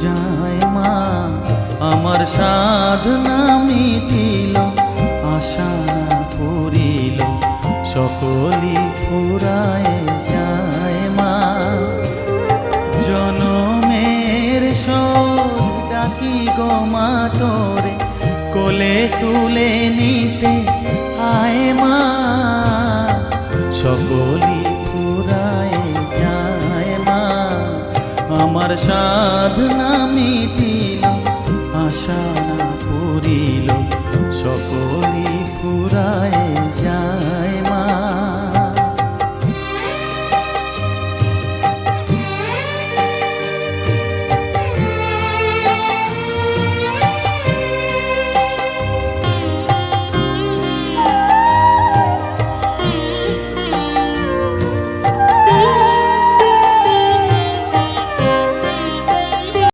যায় মা, আমার সাধনা মিটিল, আশা পুরিল, সকলি ফুরায় যায় মা। জনমের শোক ডাকি গো মা তোরে, কোলে তুলে নিতে আয় মা, সকলি ফুরায় যায় মা, আমার সাধনা